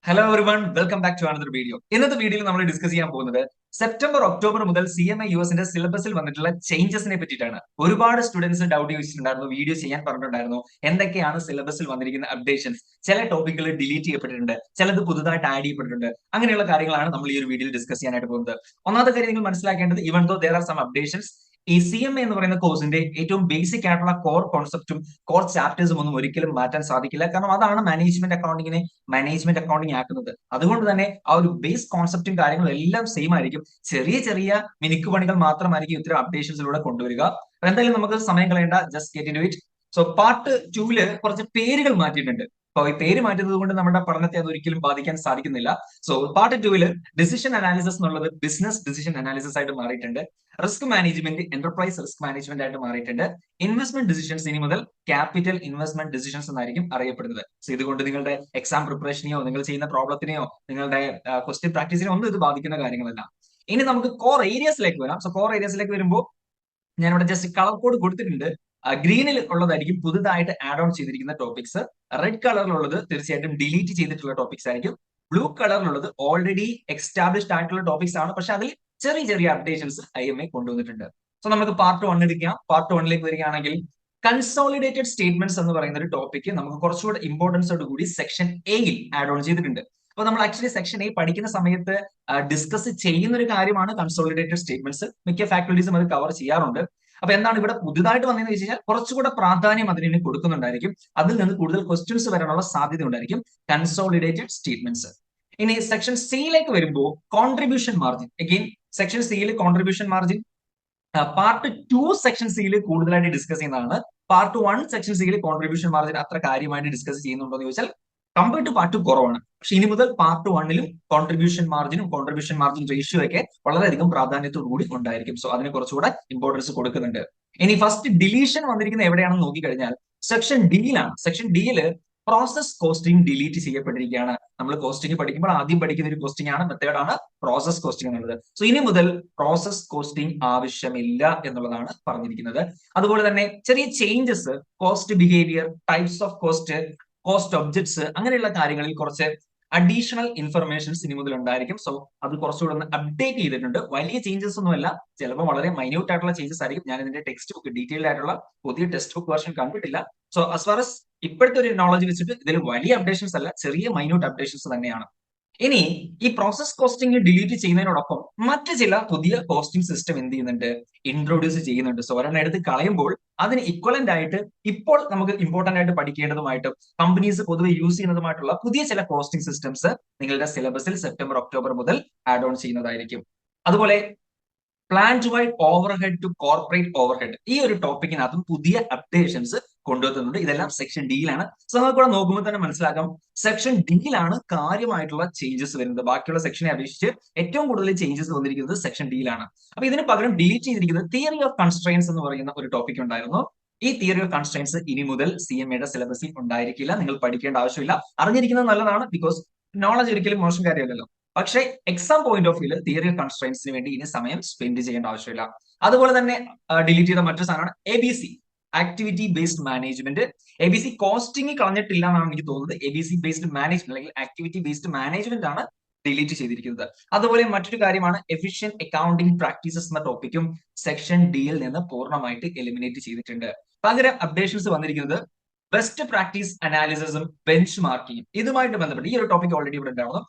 Hello everyone, welcome back to another video. ഇന്നത്തെ വീഡിയോയിൽ നമ്മൾ ഡിസ്കസ് ചെയ്യാൻ പോകുന്നത് സെപ്റ്റംബർ ഒക്ടോബർ മുതൽ CMA യുഎസിന്റെ സിലബസിൽ വന്നിട്ടുള്ള ചേഞ്ചസിനെ പറ്റിയിട്ടാണ്. ഒരുപാട് സ്റ്റുഡൻസ് ഡൗട്ട് ചോദിച്ചിട്ടുണ്ടായിരുന്നു, വീഡിയോ ചെയ്യാൻ പറഞ്ഞിട്ടുണ്ടായിരുന്നു. എന്തൊക്കെയാണ് സിലബസിൽ വന്നിരിക്കുന്ന അപ്ഡേഷൻസ്? ചില ടോപ്പിക്കുകൾ ഡിലീറ്റ് ചെയ്യപ്പെട്ടിട്ടുണ്ട്, ചിലത് പുതുതായിട്ട് ആഡ് ചെയ്യപ്പെട്ടിട്ടുണ്ട്. അങ്ങനെയുള്ള കാര്യങ്ങളാണ് നമ്മൾ ഈ ഒരു വീഡിയോയിൽ ഡിസ്കസ് ചെയ്യാനായിട്ട് പോകുന്നത്. ഒന്നാമത്തെ കാര്യം നിങ്ങൾ മനസ്സിലാക്കേണ്ടത്, even though there are some updations, ഈ CMA എന്ന് പറയുന്ന കോഴ്സിന്റെ ഏറ്റവും ബേസിക് ആയിട്ടുള്ള കോർ കോൺസെപ്റ്റും കോർ ചാപ്റ്റേഴ്സും ഒന്നും ഒരിക്കലും മാറ്റാൻ സാധിക്കില്ല. കാരണം അതാണ് മാനേജ്മെന്റ് അക്കൗണ്ടിങ് ആക്കുന്നത്. അതുകൊണ്ട് തന്നെ ആ ഒരു ബേസ് കോൺസെപ്റ്റും കാര്യങ്ങളും എല്ലാം സെയിം ആയിരിക്കും. ചെറിയ ചെറിയ മിനുക്കുപണികൾ മാത്രമായിരിക്കും ഇത്തരം അപ്ഡേഷൻസിലൂടെ കൊണ്ടുവരിക. അപ്പൊ എന്തായാലും നമുക്ക് സമയം കളയേണ്ട, just get into it. So part 2 കുറച്ച് പേരുകൾ മാറ്റിയിട്ടുണ്ട്. അപ്പൊ ഈ പേര് മാറ്റുന്നത് കൊണ്ട് നമ്മുടെ പഠനത്തെ അത് ഒരിക്കലും ബാധിക്കാൻ സാധിക്കുന്നില്ല. സോ പാർട്ട് 2 ഡിസിഷൻ അനാലിസിസ് എന്നുള്ളത് ബിസിനസ് ഡിസിഷൻ അനാലിസിസ് ആയിട്ട് മാറിയിട്ടുണ്ട്. Risk management enterprise risk management ആയിട്ട് മാറിയിട്ടുണ്ട്. ഇൻവെസ്റ്റ്മെന്റ് ഡിസിഷൻസ് ഇനി മുതൽ ക്യാപിറ്റൽ ഇൻവെസ്റ്റ്മെന്റ് ഡിസിഷൻസ് എന്നായിരിക്കും അറിയപ്പെടുന്നത്. സോ ഇതുകൊണ്ട് നിങ്ങളുടെ എക്സാം പ്രിപ്പറേഷനെയോ നിങ്ങൾ ചെയ്യുന്ന പ്രോബ്ലത്തിനെയോ നിങ്ങളുടെ ക്വസ്റ്റ്യൻ പ്രാക്ടീസിനെയോ ഒന്നും ഇത് ബാധിക്കുന്ന കാര്യങ്ങളല്ല. ഇനി നമുക്ക് കോർ ഏരിയസിലേക്ക് വരാം. സോ കോർ ഏരിയസിലേക്ക് വരുമ്പോൾ ഞാനിവിടെ ജസ്റ്റ് കളർ കോഡ് കൊടുത്തിട്ടുണ്ട്. ഗ്രീനിൽ ഉള്ളതായിരിക്കും പുതുതായിട്ട് ആഡ് ഓൺ ചെയ്തിരിക്കുന്ന ടോപ്പിക്സ്. റെഡ് കളറിലുള്ളത് തീർച്ചയായിട്ടും ഡിലീറ്റ് ചെയ്തിട്ടുള്ള ടോപ്പിക്സ് ആയിരിക്കും. ബ്ലൂ കളറിലുള്ളത് ഓൾറെഡി എക്സ്റ്റാബ്ലിഷ്ഡ് ആയിട്ടുള്ള ടോപ്പിക്സ് ആണ്, പക്ഷെ അതിൽ ചെറിയ ചെറിയ അപ്ഡേഷൻസ് IMA കൊണ്ടുവന്നിട്ടുണ്ട്. സോ നമുക്ക് പാർട്ട് 1 എടുക്കാം. പാർട്ട് 1ലേക്ക് വരികയാണെങ്കിൽ കൺസോളിഡേറ്റഡ് സ്റ്റേറ്റ്മെന്റ്സ് എന്ന് പറയുന്ന ഒരു ടോപ്പിക്ക് നമുക്ക് കുറച്ചുകൂടെ ഇമ്പോർട്ടൻസോട് കൂടി സെക്ഷൻ എയിൽ ആഡ് ഓൺ ചെയ്തിട്ടുണ്ട്. അപ്പൊ നമ്മൾ ആക്ച്വലി സെക്ഷൻ എ പഠിക്കുന്ന സമയത്ത് ഡിസ്കസ് ചെയ്യുന്ന ഒരു കാര്യമാണ് കൺസോളിഡേറ്റഡ് സ്റ്റേറ്റ്മെന്റ്സ്. മിക്ക ഫാക്കൽറ്റീസും അത് കവർ ചെയ്യാറുണ്ട്. അപ്പൊ എന്താണ് ഇവിടെ പുതുതായിട്ട് വന്നതെന്ന് വെച്ച് കഴിഞ്ഞാൽ കുറച്ചുകൂടെ പ്രാധാന്യം അതിന് കൊടുക്കുന്നുണ്ടായിരിക്കും. അതിൽ നിന്ന് കൂടുതൽ ക്വസ്റ്റ്യൻസ് വരാനുള്ള സാധ്യത ഉണ്ടായിരിക്കും കൺസോളിഡേറ്റഡ് സ്റ്റേറ്റ്മെന്റ്സ്. ഇനി സെക്ഷൻ സിയിലേക്ക് വരുമ്പോൾ കോൺട്രിബ്യൂഷൻ മാർജിൻ. അഗെയിൻ സെക്ഷൻ സിയിൽ കോൺട്രിബ്യൂഷൻ മാർജിൻ പാർട്ട് 2 സെക്ഷൻ സിയിൽ കൂടുതലായിട്ട് ഡിസ്കസ് ചെയ്യുന്നതാണ്. പാർട്ട് 1 സെക്ഷൻ സിയിൽ കോൺട്രിബ്യൂഷൻ മാർജിൻ അത്ര കാര്യമായിട്ട് ഡിസ്കസ് ചെയ്യുന്നുണ്ടോ എന്ന് ചോദിച്ചാൽ കമ്പയർഡ് ടു പാർട്ട് 2 കുറവാണ്. പക്ഷെ ഇനി മുതൽ പാർട്ട് 1ലും കോൺട്രിബ്യൂഷൻ മാർജിൻ റേഷ്യോ ഒക്കെ വളരെയധികം പ്രാധാന്യത്തോടു കൂടി ഉണ്ടായിരിക്കും. സോ അതിന് കുറച്ചുകൂടെ ഇമ്പോർട്ടൻസ് കൊടുക്കുന്നുണ്ട്. ഇനി ഫസ്റ്റ് ഡിലീഷൻ വന്നിരിക്കുന്നത് എവിടെയാണെന്ന് നോക്കിക്കഴിഞ്ഞാൽ സെക്ഷൻ ഡിയിലാണ്. സെക്ഷൻ ഡിയിൽ പ്രോസസ് കോസ്റ്റിംഗ് ഡിലീറ്റ് ചെയ്യപ്പെട്ടിരിക്കുകയാണ്. നമ്മൾ കോസ്റ്റിംഗ് പഠിക്കുമ്പോൾ ആദ്യം പഠിക്കുന്ന ഒരു കോസ്റ്റിംഗ് ആണ്, മെത്തേഡാണ് പ്രോസസ് കോസ്റ്റിംഗ് എന്നുള്ളത്. സോ ഇനി മുതൽ പ്രോസസ് കോസ്റ്റിംഗ് ആവശ്യമില്ല എന്നുള്ളതാണ് പറഞ്ഞിരിക്കുന്നത്. അതുപോലെ തന്നെ ചെറിയ changes, cost behaviour, types of cost, cost objects, അങ്ങനെയുള്ള കാര്യങ്ങളിൽ കുറച്ച് അഡീഷണൽ ഇൻഫർമേഷൻസ് ഇനി മുതൽ ഉണ്ടായിരിക്കും. സോ അത് കുറച്ചുകൂടെ ഒന്ന് അപ്ഡേറ്റ് ചെയ്തിട്ടുണ്ട്. വലിയ ചേഞ്ചസ് ഒന്നുമല്ല, ചിലപ്പോൾ വളരെ മൈന്യൂട്ട് ആയിട്ടുള്ള ചേഞ്ചസ് ആയിരിക്കും. ഞാൻ ഇതിന്റെ ടെക്സ്റ്റ് ബുക്ക് ഡീറ്റെയിൽഡ് ആയിട്ടുള്ള പുതിയ ടെക്സ്റ്റ് ബുക്ക് വെർഷൻ കണ്ടിട്ടില്ല. സോ ആസ് ഫാർ എസ് ഇപ്പോഴത്തെ ഒരു നോളജ് വെച്ചിട്ട് ഇതിൽ വലിയ അപ്ഡേഷൻസ് അല്ല, ചെറിയ മൈന്യൂട്ട് അപ്ഡേഷൻസ് തന്നെയാണ്. ഇനി ഈ പ്രോസസ് കോസ്റ്റിംഗ് ഡിലീറ്റ് ചെയ്യുന്നതിനോടൊപ്പം മറ്റു ചില പുതിയ കോസ്റ്റിംഗ് സിസ്റ്റം എന്ത് ചെയ്യുന്നുണ്ട്, ഇൻട്രൊഡ്യൂസ് ചെയ്യുന്നുണ്ട്. സോ ഒരെണ്ണം എടുത്ത് കളയുമ്പോൾ അതിന് ഇക്വലന്റ് ആയിട്ട് ഇപ്പോൾ നമുക്ക് ഇമ്പോർട്ടന്റ് ആയിട്ട് പഠിക്കേണ്ടതുമായിട്ടും കമ്പനീസ് പൊതുവെ യൂസ് ചെയ്യുന്നതുമായിട്ടുള്ള പുതിയ ചില കോസ്റ്റിംഗ് സിസ്റ്റംസ് നിങ്ങളുടെ സിലബസിൽ സെപ്റ്റംബർ ഒക്ടോബർ മുതൽ ആഡ് ഓൺ ചെയ്യുന്നതായിരിക്കും. അതുപോലെ plant wide overhead to corporate overhead, ഈ ഒരു ടോപ്പിക്കിനകത്തും പുതിയ അപ്ഡേഷൻസ് കൊണ്ടുവരുന്നുണ്ട്. ഇതെല്ലാം സെക്ഷൻ ഡിയിലാണ്. സോ നമുക്ക് ഇവിടെ നോക്കുമ്പോൾ തന്നെ മനസ്സിലാക്കാം, സെക്ഷൻ ഡിയിലാണ് കാര്യമായിട്ടുള്ള ചേഞ്ചസ് വരുന്നത്. ബാക്കിയുള്ള സെക്ഷനെ അപേക്ഷിച്ച് ഏറ്റവും കൂടുതൽ ചേഞ്ചസ് വന്നിരിക്കുന്നത് സെക്ഷൻ ഡിയിലാണ്. അപ്പൊ ഇതിന് പകരം ഡിലീറ്റ് ചെയ്തിരിക്കുന്നത് തിയറി ഓഫ് കൺസ്ട്രെയിൻസ് എന്ന് പറയുന്ന ഒരു ടോപ്പിക് ഉണ്ടായിരുന്നു. ഈ തിയറി ഓഫ് കൺസ്ട്രെയിൻസ് ഇനി മുതൽ CMAയുടെ സിലബസിൽ ഉണ്ടായിരിക്കില്ല. നിങ്ങൾ പഠിക്കേണ്ട ആവശ്യമില്ല. അറിഞ്ഞിരിക്കുന്നത് നല്ലതാണ്, ബിക്കോസ് നോളജ് ഒരിക്കലും മോശം കാര്യമല്ലല്ലോ. പക്ഷേ എക്സാം പോയിന്റ് ഓഫ് വ്യൂല് തിയറി ഓഫ് കൺസ്ട്രെയിൻസിന് വേണ്ടി ഇനി സമയം സ്പെൻഡ് ചെയ്യേണ്ട ആവശ്യമില്ല. അതുപോലെ തന്നെ ഡിലീറ്റ് ചെയ്ത മറ്റൊരു സാധനമാണ് ABC, activity based management. ABC costing കളഞ്ഞിട്ടില്ല എന്നാണ് എനിക്ക് തോന്നുന്നത്. ABC ബേസ്ഡ് മാനേജ്മെന്റ് അല്ലെങ്കിൽ ആക്ടിവിറ്റി ബേസ്ഡ് മാനേജ്മെന്റ് ആണ് ഡിലീറ്റ് ചെയ്തിരിക്കുന്നത്. അതുപോലെ മറ്റൊരു കാര്യമാണ് എഫിഷ്യന്റ് അക്കൗണ്ടിംഗ് പ്രാക്ടീസസ് എന്ന ടോപ്പിക്കും സെക്ഷൻ ഡിയിൽ നിന്ന് പൂർണ്ണമായിട്ട് എലിമിനേറ്റ് ചെയ്തിട്ടുണ്ട്. പകരം അപ്ഡേഷൻസ് വന്നിരിക്കുന്നത് ബെസ്റ്റ് പ്രാക്ടീസ് അനാലിസിസും ബെഞ്ച് മാർക്കിങ്ങും. ഇതുമായിട്ട് ബന്ധപ്പെട്ട് ഈ ഒരു ടോപ്പിക് ഓൾറെഡി ഇവിടെ ഉണ്ടായിരുന്നു.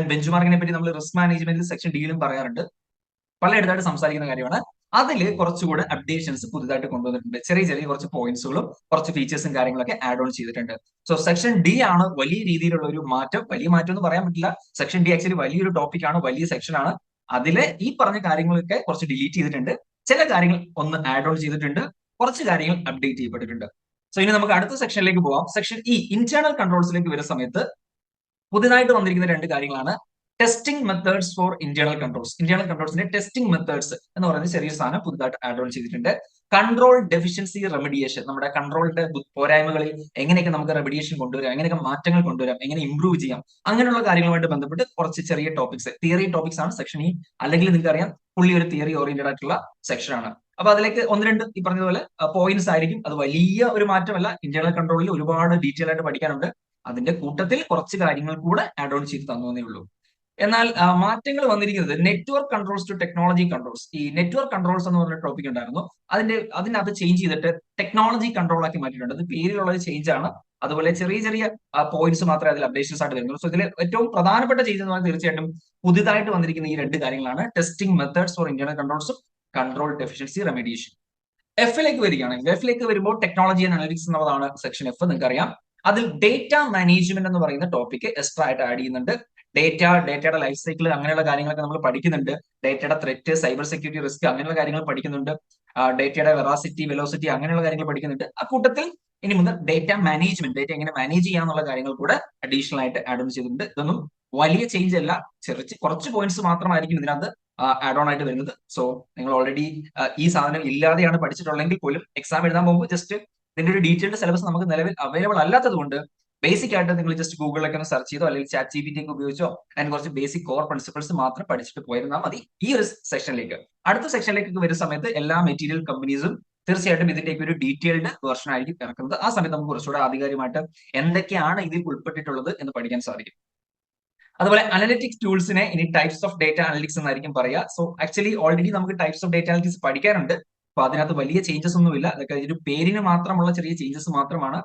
ബെഞ്ച് മാർക്കിനെ പറ്റി നമ്മൾ റിസ്ക് മാനേജ്മെന്റിൽ സെക്ഷൻ ഡിയിലും പറയാറുണ്ട്, പലയിടത്തായിട്ട് സംസാരിക്കുന്ന കാര്യമാണ്. അതിൽ കുറച്ചുകൂടെ അപ്ഡേഷൻസ് പുതുതായിട്ട് കൊണ്ടുവന്നിട്ടുണ്ട്. ചെറിയ ചെറിയ കുറച്ച് പോയിന്റ്സുകളും കുറച്ച് ഫീച്ചേഴ്സും കാര്യങ്ങളൊക്കെ ആഡ് ഓൺ ചെയ്തിട്ടുണ്ട്. സോ സെക്ഷൻ ഡി ആണ് വലിയ രീതിയിലുള്ള ഒരു മാറ്റം. വലിയ മാറ്റം എന്ന് പറയാൻ പറ്റില്ല. സെക്ഷൻ ഡി ആക്ച്വലി വലിയൊരു ടോപ്പിക് ആണ്, വലിയ സെക്ഷൻ ആണ്. അതിലെ ഈ പറഞ്ഞ കാര്യങ്ങളൊക്കെ കുറച്ച് ഡിലീറ്റ് ചെയ്തിട്ടുണ്ട്. ചില കാര്യങ്ങൾ ഒന്ന് ആഡ് ഓൺ ചെയ്തിട്ടുണ്ട്, കുറച്ച് കാര്യങ്ങൾ അപ്ഡേറ്റ് ചെയ്യപ്പെട്ടിട്ടുണ്ട്. സോ ഇനി നമുക്ക് അടുത്ത സെക്ഷനിലേക്ക് പോവാം. സെക്ഷൻ ഇ, ഇന്റേണൽ കൺട്രോൾസിലേക്ക് വരുന്ന സമയത്ത് പുതിയതായിട്ട് വന്നിരിക്കുന്ന രണ്ട് കാര്യങ്ങളാണ് testing methods for internal controls. Internal കൺട്രോൾസിന്റെ ടെസ്റ്റിംഗ് മെത്തേഡ്സ് എന്ന് പറയുന്ന ചെറിയ സാധനം പുതുതായിട്ട് ആഡ് ഓൺ ചെയ്തിട്ടുണ്ട്. കൺട്രോൾ ഡെഫിഷ്യൻസി റെമഡിയേഷൻ, നമ്മുടെ കൺട്രോളിന്റെ പോരായ്മകളിൽ എങ്ങനെയൊക്കെ നമുക്ക് റെമഡിയേഷൻ കൊണ്ടുവരാം, എങ്ങനെയൊക്കെ മാറ്റങ്ങൾ കൊണ്ടുവരാം, എങ്ങനെ ഇംപ്രൂവ് ചെയ്യാം, അങ്ങനെയുള്ള കാര്യങ്ങളുമായിട്ട് ബന്ധപ്പെട്ട് കുറച്ച് ചെറിയ ടോപ്പിക്സ്, തിയറി ടോപ്പിക്സ് ആണ് സെക്ഷൻ ഇ. അല്ലെങ്കിൽ നിങ്ങൾക്ക് അറിയാം, പുള്ളി ഒരു തിയറി ഓറിയന്റഡ് ആയിട്ടുള്ള സെക്ഷൻ ആണ്. അപ്പൊ അതിലേക്ക് ഒന്ന് രണ്ട് ഈ പറഞ്ഞതുപോലെ പോയിന്റ്സ് ആയിരിക്കും. അത് വലിയ ഒരു മാറ്റമല്ല. ഇന്റേണൽ കൺട്രോളിൽ ഒരുപാട് ഡീറ്റെയിൽ ആയിട്ട് പഠിക്കാനുണ്ട്. അതിന്റെ കൂട്ടത്തിൽ കുറച്ച് കാര്യങ്ങൾ കൂടെ ആഡ് ഓൺ ചെയ്ത് തന്നേ ഉള്ളൂ. എന്നാൽ മാറ്റങ്ങൾ വന്നിരിക്കുന്നത് network controls to technology controls. ഈ നെറ്റ്വർക്ക് കൺട്രോൾസ് എന്ന് പറഞ്ഞ ടോപ്പിക് ഉണ്ടായിരുന്നു. അതിനകത്ത് ചേഞ്ച് ചെയ്തിട്ട് ടെക്നോളജി കൺട്രോൾ ആക്കി മാറ്റിയിട്ടുണ്ട്. അത് പേരിലുള്ള ഒരു ചേഞ്ച് ആണ്. അതുപോലെ ചെറിയ ചെറിയ പോയിന്റ്സ് മാത്രമേ അതിൽ അപ്ഡേഷൻസ് ആയിട്ട് വരുന്നുള്ളൂ. സോ ഇതിൽ ഏറ്റവും പ്രധാനപ്പെട്ട ചേഞ്ച് എന്ന് പറഞ്ഞാൽ തീർച്ചയായിട്ടും പുതിയതായിട്ട് വന്നിരിക്കുന്ന ഈ രണ്ട് കാര്യങ്ങളാണ്: ടെസ്റ്റിംഗ് മെത്തേഡ്സ് ഫോർ ഇന്റേണൽ കൺട്രോൾസും കൺട്രോൾ ഡെഫിഷ്യൻസി റെമഡിയേഷൻ. എഫിലേക്ക് വരികയാണെങ്കിൽ, എഫിലേക്ക് വരുമ്പോൾ ടെക്നോളജി ആൻഡ് അനലിറ്റിക്സ് എന്നുള്ളതാണ് സെക്ഷൻ എഫ്. നിങ്ങൾക്ക് അറിയാം. അതിൽ ഡേറ്റ മാനേജ്മെന്റ് എന്ന് പറയുന്ന ടോപ്പിക് എക്സ്ട്രാ ആയിട്ട് ആഡ് ചെയ്യുന്നുണ്ട്. ഡേറ്റയുടെ ലൈഫ് സൈക്കിൾ അങ്ങനെയുള്ള കാര്യങ്ങളൊക്കെ നമ്മൾ പഠിക്കുന്നുണ്ട്. ഡേറ്റയുടെ ത്രെറ്റ്, സൈബർ സെക്യൂരിറ്റി റിസ്ക് അങ്ങനെയുള്ള കാര്യങ്ങൾ പഠിക്കുന്നുണ്ട്. ഡേറ്റയുടെ വെറാസിറ്റി, വെലോസിറ്റി അങ്ങനെയുള്ള കാര്യങ്ങൾ പഠിക്കുന്നുണ്ട്. ആ കൂട്ടത്തിൽ ഇനി മുതൽ ഡേറ്റ മാനേജ്മെന്റ്, ഡേറ്റ എങ്ങനെ മാനേജ് ചെയ്യാന്നുള്ള കാര്യങ്ങൾ കൂടെ അഡീഷണൽ ആയിട്ട് ആഡ് ഓൺ ചെയ്തിട്ടുണ്ട്. ഇതൊന്നും വലിയ ചേഞ്ച് അല്ല, കുറച്ച് പോയിന്റ്സ് മാത്രമായിരിക്കും ഇതിനകത്ത് ആഡ് ഓൺ ആയിട്ട് വരുന്നത്. സോ നിങ്ങൾ ഓൾറെഡി ഈ സാധനം ഇല്ലാതെയാണ് പഠിച്ചിട്ടുള്ളെങ്കിൽ പോലും എക്സാം എഴുതാൻ പോകുമ്പോൾ ജസ്റ്റ് ഇതിന്റെ ഒരു ഡീറ്റെയിൽഡ് സിലബസ് നമുക്ക് നിലവിൽ അവൈലബിൾ അല്ലാത്തത് കൊണ്ട് ബേസിക് ആയിട്ട് നിങ്ങൾ ജസ്റ്റ് ഗൂഗിളിലൊക്കെ ഒന്ന് സെർച്ച് ചെയ്തോ അല്ലെങ്കിൽ ചാറ്റ് GPT ഒക്കെ ഉപയോഗിച്ചോ അതിന് കുറച്ച് ബേസിക് കോർ പ്രിൻസിപ്പിൾസ് മാത്രം പഠിച്ചിട്ട് പോയിരുന്നാൽ മതി ഈ ഒരു സെക്ഷനിലേക്ക്. അടുത്ത സെക്ഷനിലേക്ക് വരുന്ന സമയത്ത് എല്ലാ മെറ്റീരിയൽ കമ്പനീസും തീർച്ചയായിട്ടും ഇതിന്റെയൊക്കെ ഒരു ഡീറ്റെയിൽഡ് വെർഷൻ ആയിരിക്കും ഇറക്കുന്നത്. ആ സമയത്ത് നമുക്ക് കുറച്ചുകൂടെ ആധികാരികമായിട്ട് എന്തൊക്കെയാണ് ഇതിൽ ഉൾപ്പെട്ടിട്ടുള്ളത് എന്ന് പഠിക്കാൻ സാധിക്കും. അതുപോലെ അനലിറ്റിക്സ് ടൂൾസിനെ ഇനി ടൈപ്സ് ഓഫ് ഡേറ്റ അനലിറ്റിക്സ് എന്നായിരിക്കും പറയുക. സോ ആക്ച്വലി ഓൾറെഡി നമുക്ക് ടൈപ്സ് ഓഫ് ഡേറ്റ അനലിറ്റിക്സ് പഠിക്കാനുണ്ട്. അപ്പൊ അതിനകത്ത് വലിയ ചേഞ്ചസ് ഒന്നുമില്ല. അതൊക്കെ ഒരു പേരിന് മാത്രമുള്ള ചെറിയ ചേഞ്ചസ് മാത്രമാണ്.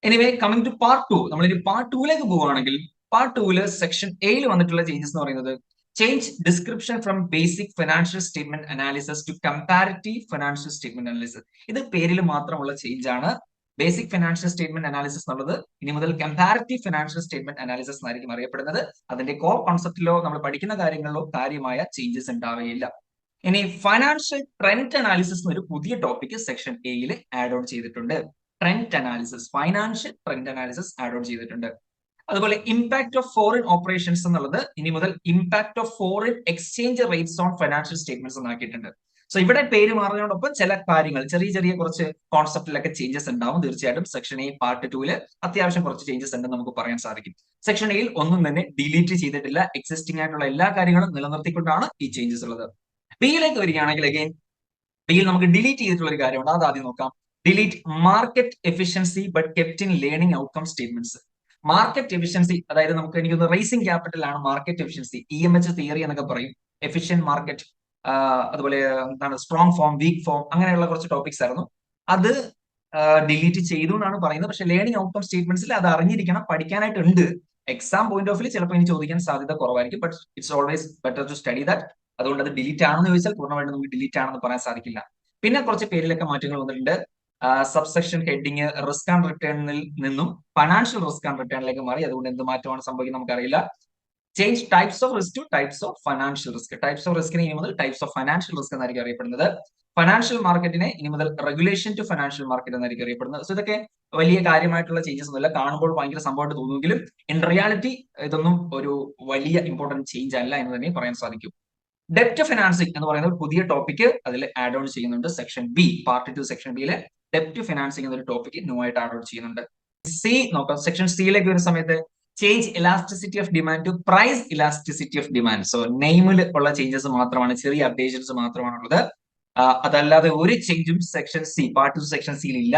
എനിവേ, കമ്മിങ് ടു പാർട്ട് 2, നമ്മളിനി പാർട്ട് 2ലേക്ക് പോവുകയാണെങ്കിൽ പാർട്ട് 2 സെക്ഷൻ എയിൽ വന്നിട്ടുള്ള ചേഞ്ചസ് എന്ന് പറയുന്നത് change description from basic financial statement analysis to comparative financial statement analysis. ഇത് പേരിൽ മാത്രമുള്ള ചേഞ്ച് ആണ്. ബേസിക് ഫിനാൻഷ്യൽ സ്റ്റേറ്റ്മെന്റ് അനാലിസിസ് എന്നുള്ളത് ഇനി മുതൽ കമ്പാരിറ്റീവ് ഫിനാൻഷ്യൽ സ്റ്റേറ്റ്മെന്റ് അനാലിസിസ് എന്നായിരിക്കും അറിയപ്പെടുന്നത്. അതിന്റെ കോർ കോൺസെപ്റ്റിലോ നമ്മൾ പഠിക്കുന്ന കാര്യങ്ങളിലോ കാര്യമായ ചേഞ്ചസ് ഉണ്ടാവുകയില്ല. ഇനി ഫൈനാൻഷ്യൽ ട്രെൻഡ് അനാലിസിസ് എന്നൊരു പുതിയ ടോപ്പിക് സെക്ഷൻ എയിൽ ആഡ് ഓൺ ചെയ്തിട്ടുണ്ട്. Trend analysis, financial trend analysis add on ചെയ്തിട്ടുണ്ട്. അതുപോലെ ഇമ്പാക്ട് ഓഫ് ഫോറിൻ ഓപ്പറേഷൻസ് എന്നുള്ളത് ഇനി മുതൽ impact of foreign exchange rates on financial statements എന്നാക്കിയിട്ടുണ്ട്. സോ ഇവിടെ പേര് മാറുന്നതോടൊപ്പം ചില കാര്യങ്ങൾ, ചെറിയ ചെറിയ കുറച്ച് കോൺസെപ്റ്റിലൊക്കെ ചേഞ്ചസ് ഉണ്ടാവും. തീർച്ചയായിട്ടും സെക്ഷൻ എ പാർട്ട് 2 അത്യാവശ്യം കുറച്ച് ചേഞ്ചസ് ഉണ്ടെന്ന് നമുക്ക് പറയാൻ സാധിക്കും. സെക്ഷൻ എയിൽ ഒന്നും തന്നെ ഡിലീറ്റ് ചെയ്തിട്ടില്ല. എക്സിസ്റ്റിംഗ് ആയിട്ടുള്ള എല്ലാ കാര്യങ്ങളും നിലനിർത്തിക്കൊണ്ടാണ് ഈ ചേഞ്ചസ് ഉള്ളത്. ബിയിലേക്ക് വരികയാണെങ്കിൽ അഗൈൻ ബിയിൽ നമുക്ക് ഡിലീറ്റ് ചെയ്തിട്ടുള്ള ഒരു കാര്യമുണ്ട്. അത് ആദ്യം നോക്കാം. Delete market efficiency but kept in learning outcome statements. Market efficiency, അതായത് നമുക്ക് എനിക്കൊന്ന് റേസിംഗ് ക്യാപിറ്റൽ ആണ് മാർക്കറ്റ് എഫിഷ്യൻസി. EMH തിയറി എന്നൊക്കെ പറയും. എഫിഷ്യന്റ് മാർക്കറ്റ്, അതുപോലെ എന്താണ് സ്ട്രോങ് ഫോം, വീക്ക് ഫോം, അങ്ങനെയുള്ള കുറച്ച് ടോപ്പിക്സ് ആയിരുന്നു. അത് ഡിലീറ്റ് ചെയ്തു എന്നാണ് പറയുന്നത്. പക്ഷെ ലേണിംഗ് ഔട്ട്കം സ്റ്റേറ്റ്മെന്റ്സിൽ അത് അറിഞ്ഞിരിക്കണം, പഠിക്കാനായിട്ടുണ്ട്. എക്സാം പോയിന്റ് ഓഫ് വ്യൂ ചിലപ്പോൾ ഇനി ചോദിക്കാൻ സാധ്യത കുറവായിരിക്കും. But it's always better to study that. അതുകൊണ്ട് അത് ഡിലീറ്റ് ആണെന്ന് ചോദിച്ചാൽ പൂർണ്ണമായിട്ട് നമുക്ക് ഡിലീറ്റ് ആണെന്ന് പറയാൻ സാധിക്കില്ല. പിന്നെ കുറച്ച് പേരിലൊക്കെ മാറ്റങ്ങൾ വന്നിട്ടുണ്ട്. സബ്സെക്ഷൻ ഹെഡിങ് റിസ്ക് ആൻഡ് റിട്ടേണിൽ നിന്നും ഫൈനാൻഷ്യൽ റിസ്ക് ആൻഡ് റിട്ടേണിലേക്ക് മാറി. അതുകൊണ്ട് എന്ത് മാറ്റമാണ് സംഭവിക്കുന്നത് നമുക്കറിയില്ല. Change types of risk to types of financial risk. Types of റിസ്കിനെ ഇനി മുതൽ ടൈപ്സ് ഓഫ് ഫൈനാൻഷ്യൽ റിസ്ക് എന്നായിരിക്കും അറിയപ്പെടുന്നത്. ഫൈനാൻഷ്യൽ മാർക്കറ്റിനെ ഇനി മുതൽ റെഗുലേഷൻ ടു ഫൈനാൻഷ്യൽ മാർക്കറ്റ് എന്നായിരിക്കും അറിയപ്പെടുന്നത്. സോ ഇതൊക്കെ വലിയ കാര്യമായിട്ടുള്ള ചേഞ്ചസ് ഒന്നുമില്ല. കാണുമ്പോൾ ഭയങ്കര സംഭവമായിട്ട് തോന്നുമെങ്കിലും ഇൻ റിയാലിറ്റി ഇതൊന്നും ഒരു വലിയ ഇമ്പോർട്ടന്റ് ചേഞ്ച് അല്ല എന്ന് തന്നെ പറയാൻ സാധിക്കും. ഡെപ്റ്റ് ഫിനാൻസിംഗ് എന്ന് പറയുന്ന ഒരു പുതിയ ടോപ്പിക് അതിൽ ആഡ് ഓൺ ചെയ്യുന്നുണ്ട്. സെക്ഷൻ ബി പാർട്ട് 2 സെക്ഷൻ ബിയിലെ ഡെപ്റ്റ് ഫിനാൻസിംഗ് എന്നൊരു ടോപ്പിക് ന്യൂ ആയിട്ട് ആഡ് ഓൺ ചെയ്യുന്നുണ്ട്. സി നോക്കാം. സെക്ഷൻ സിയിലേക്ക് വരുന്ന സമയത്ത് change elasticity of demand to price elasticity of demand. So നെയിമിൽ ഉള്ള ചേഞ്ചസ് മാത്രമാണ്, ചെറിയ അപ്ഡേഷൻസ് മാത്രമാണുള്ളത്. അതല്ലാതെ ഒരു ചേഞ്ചും സെക്ഷൻ സി പാർട്ട് 2 സെക്ഷൻ സിയിൽ ഇല്ല.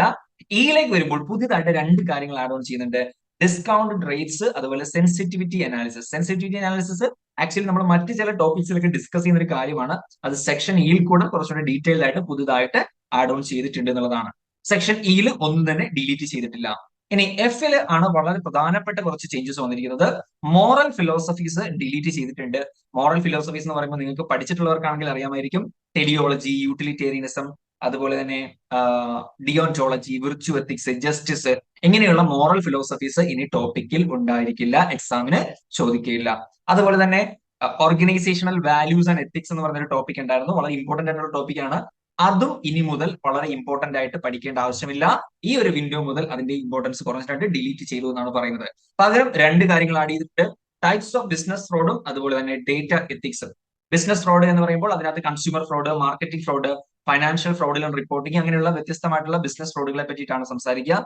ഇയിലേക്ക് വരുമ്പോൾ പുതിയതായിട്ട് രണ്ട് കാര്യങ്ങൾ ആഡ് ഓൺ ചെയ്യുന്നുണ്ട്. ഡിസ്കൗണ്ട് റേറ്റ്സ്, അതുപോലെ sensitivity analysis. Sensitivity analysis actually നമ്മൾ മറ്റ് ചില ടോപ്പിക്സിലൊക്കെ ഡിസ്കസ് ചെയ്യുന്ന ഒരു കാര്യമാണ്. അത് സെക്ഷൻ ഇയിൽ കൂടെ കുറച്ചുകൂടി ഡീറ്റെയിൽഡ് ആയിട്ട് പുതുതായിട്ട് ആഡ് ഓൺ ചെയ്തിട്ടുണ്ട് എന്നുള്ളതാണ്. സെക്ഷൻ ഇയിൽ ഒന്നും തന്നെ ഡിലീറ്റ് ചെയ്തിട്ടില്ല. ഇനി എഫിൽ ആണ് വളരെ പ്രധാനപ്പെട്ട കുറച്ച് ചേഞ്ചസ് വന്നിരിക്കുന്നത്. മോറൽ ഫിലോസഫീസ് ഡിലീറ്റ് ചെയ്തിട്ടുണ്ട്. മോറൽ ഫിലോസഫീസ് എന്ന് പറയുമ്പോൾ നിങ്ങൾക്ക് പഠിച്ചിട്ടുള്ളവർക്കാണെങ്കിൽ അറിയാമായിരിക്കും. ടെലിയോളജി, യൂട്ടിലിറ്റേറിയനിസം, അതുപോലെ തന്നെ ഡിയോൺറ്റോളജി, വിർച്വ എത്തിക്സ്, ജസ്റ്റിസ്, ഇങ്ങനെയുള്ള മോറൽ ഫിലോസഫീസ് ഇനി ടോപ്പിക്കിൽ ഉണ്ടായിരിക്കില്ല, എക്സാമിന് ചോദിക്കില്ല. അതുപോലെ തന്നെ ഓർഗനൈസേഷണൽ വാല്യൂസ് ആൻഡ് എത്തിക്സ് എന്ന് പറഞ്ഞൊരു ടോപ്പിക് ഉണ്ടായിരുന്നു. വളരെ ഇമ്പോർട്ടന്റ് ആയിട്ടുള്ള ടോപ്പിക്കാണ്. അതും ഇനി മുതൽ വളരെ ഇമ്പോർട്ടന്റ് ആയിട്ട് പഠിക്കേണ്ട ആവശ്യമില്ല. ഈ ഒരു വിൻഡോ മുതൽ അതിന്റെ ഇമ്പോർട്ടൻസ് കുറച്ചിട്ട് ഡിലീറ്റ് ചെയ്തു എന്നാണ് പറയുന്നത്. പകരം രണ്ട് കാര്യങ്ങൾ ആഡ് ചെയ്തിട്ട് ടൈപ്സ് ഓഫ് ബിസിനസ് ഫ്രോഡും അതുപോലെ തന്നെ ഡേറ്റ എത്തിക്സും. ബിസിനസ് ഫ്രോഡ് എന്ന് പറയുമ്പോൾ അതിനകത്ത് consumer fraud, marketing fraud, financial ഫ്രോഡിലും റിപ്പോർട്ടിംഗ്, അങ്ങനെയുള്ള വ്യത്യസ്തമായിട്ടുള്ള ബിസിനസ് ഫ്രോഡുകളെ പറ്റിയിട്ടാണ് സംസാരിക്കുക.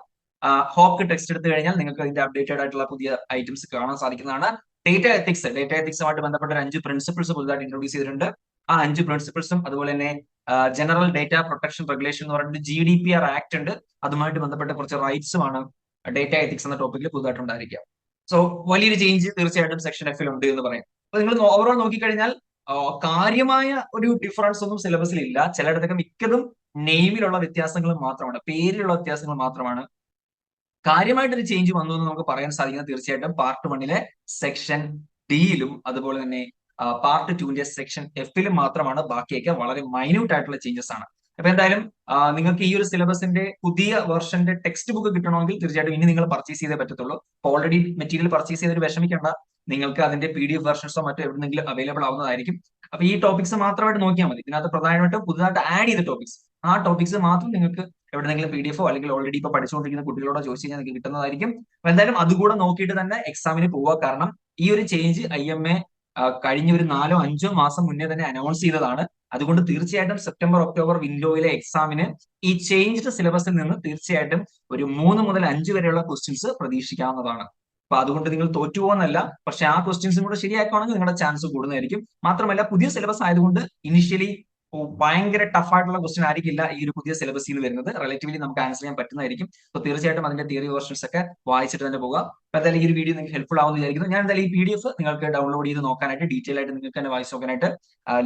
ഹോക്ക് ടെക്സ്റ്റ് എടുത്തു കഴിഞ്ഞാൽ നിങ്ങൾക്ക് അതിന്റെ അപ്ഡേറ്റഡ് ആയിട്ടുള്ള പുതിയ ഐറ്റംസ് കാണാൻ സാധിക്കുന്നതാണ്. ഡേറ്റ എത്തിക്സുമായിട്ട് ബന്ധപ്പെട്ട 5 പ്രിൻസിപ്പിൾസ് പുതുതായിട്ട് ഇൻട്രൊഡ്യൂസ് ചെയ്തിട്ടുണ്ട്. ആ 5 പ്രിൻസിപ്പിൾസും അതുപോലെ തന്നെ ജനറൽ ഡേറ്റ പ്രൊട്ടക്ഷൻ റെഗുലേഷൻ എന്ന് പറഞ്ഞിട്ട് GDPR ആക്ട് ഉണ്ട്. അതുമായിട്ട് ബന്ധപ്പെട്ട കുറച്ച് റൈറ്റ്സുമാണ് ഡേറ്റ എത്തിക്സ് എന്ന ടോപ്പിക്കിൽ പുതുതായിട്ടുണ്ടായിരിക്കാം. സോ വലിയൊരു ചേഞ്ച് തീർച്ചയായിട്ടും സെക്ഷൻ എഫിൽ ഉണ്ട് എന്ന് പറയാം. അപ്പൊ നിങ്ങൾ ഓവറോൾ നോക്കിക്കഴിഞ്ഞാൽ കാര്യമായ ഒരു ഡിഫറൻസ് ഒന്നും സിലബസിൽ ഇല്ല. ചിലയിടത്തൊക്കെ മിക്കതും നെയിമിലുള്ള വ്യത്യാസങ്ങൾ മാത്രമാണ്, പേരിലുള്ള വ്യത്യാസങ്ങൾ മാത്രമാണ്. കാര്യമായിട്ടൊരു ചേഞ്ച് വന്നു എന്ന് നമുക്ക് പറയാൻ സാധിക്കുന്നത് തീർച്ചയായിട്ടും പാർട്ട് 1 സെക്ഷൻ ഡിയിലും അതുപോലെ തന്നെ പാർട്ട് 2 സെക്ഷൻ എഫിലും മാത്രമാണ്. ബാക്കിയൊക്കെ വളരെ മൈന്യൂട്ട് ആയിട്ടുള്ള ചേഞ്ചസ് ആണ്. അപ്പൊ എന്തായാലും നിങ്ങൾക്ക് ഈ ഒരു സിലബസിന്റെ പുതിയ വെർഷന്റെ ടെക്സ്റ്റ് ബുക്ക് കിട്ടണമെങ്കിൽ തീർച്ചയായിട്ടും ഇനി നിങ്ങൾ പർച്ചേസ് ചെയ്തേ പറ്റത്തുള്ളൂ. ഓൾറെഡി മെറ്റീരിയൽ പർച്ചേസ് ചെയ്തൊരു വിഷമിക്കേണ്ട, നിങ്ങൾക്ക് അതിന്റെ PDF വെർഷൻസോ മറ്റോ എവിടെന്നെങ്കിലും അവൈലബിൾ ആവുന്നതായിരിക്കും. അപ്പൊ ഈ ടോപ്പിക്സ് മാത്രമായിട്ട് നോക്കിയാൽ മതി. ഇതിനകത്ത് പ്രധാനമായിട്ടും പുതുതായിട്ട് ആഡ് ചെയ്ത ടോപ്പിക്സ്, ആ ടോപ്പിക്സ് മാത്രം നിങ്ങൾക്ക് എവിടെന്നെങ്കിലും PDF അല്ലെങ്കിൽ ഓൾറെഡി ഇപ്പൊ പഠിച്ചുകൊണ്ടിരിക്കുന്ന കുട്ടികളോട് ചോദിച്ചു കഴിഞ്ഞാൽ നിങ്ങൾക്ക് കിട്ടുന്നതായിരിക്കും. അപ്പൊ എന്തായാലും അതുകൂടെ നോക്കിയിട്ട് തന്നെ എക്സാമിന് പോവുക. കാരണം ഈ ഒരു ചേഞ്ച് IMA കഴിഞ്ഞ ഒരു 4-5 മാസം മുന്നേ തന്നെ അനൗൺസ് ചെയ്തതാണ്. അതുകൊണ്ട് തീർച്ചയായിട്ടും സെപ്റ്റംബർ ഒക്ടോബർ വിൻഡോയിലെ എക്സാമിന് ഈ ചേഞ്ച്ഡ് സിലബസിൽ നിന്ന് തീർച്ചയായിട്ടും ഒരു 3 മുതൽ 5 വരെയുള്ള ക്വസ്റ്റ്യൻസ് പ്രതീക്ഷിക്കാവുന്നതാണ്. അപ്പൊ അതുകൊണ്ട് നിങ്ങൾ തോറ്റുപോകുന്നല്ല, പക്ഷെ ആ ക്വസ്റ്റ്യൻസും കൂടെ ശരിയാക്കുകയാണെങ്കിൽ നിങ്ങളുടെ ചാൻസ് കൂടുന്നതായിരിക്കും. മാത്രമല്ല പുതിയ സിലബസ് ആയതുകൊണ്ട് ഇനിഷ്യലി ഭയങ്കര ടഫ് ആയിട്ടുള്ള ക്വസ്റ്റ്യൻ ആയിരിക്കില്ല ഈ ഒരു പുതിയ സിലബസിൽ നിന്ന് വരുന്നത്. റിലേറ്റീവ്ലി നമുക്ക് ആൻസർ ചെയ്യാൻ പറ്റുന്നതായിരിക്കും. സോ തീർച്ചയായിട്ടും അതിന്റെ തിയറി വേർഷൻസ് ഒക്കെ വായിച്ചിട്ട് തന്നെ പോകുക. അപ്പൊ എന്തായാലും ഈ ഒരു വീഡിയോ നിങ്ങൾക്ക് ഹെൽപ്ഫുൾ ആവുമെന്ന് വിചാരിക്കുന്നു. ഞാൻ എന്തായാലും ഈ PDF നിങ്ങൾക്ക് ഡൗൺലോഡ് ചെയ്ത് നോക്കാനായിട്ട്, ഡീറ്റെയിൽ ആയിട്ട് നിങ്ങൾക്ക് തന്നെ വായിച്ച് നോക്കാനായിട്ട്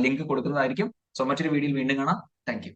ലിങ്ക് കൊടുക്കുന്നതായിരിക്കും. സോ മറ്റൊരു വീഡിയോയിൽ വീണ്ടും കാണാം. Thank you.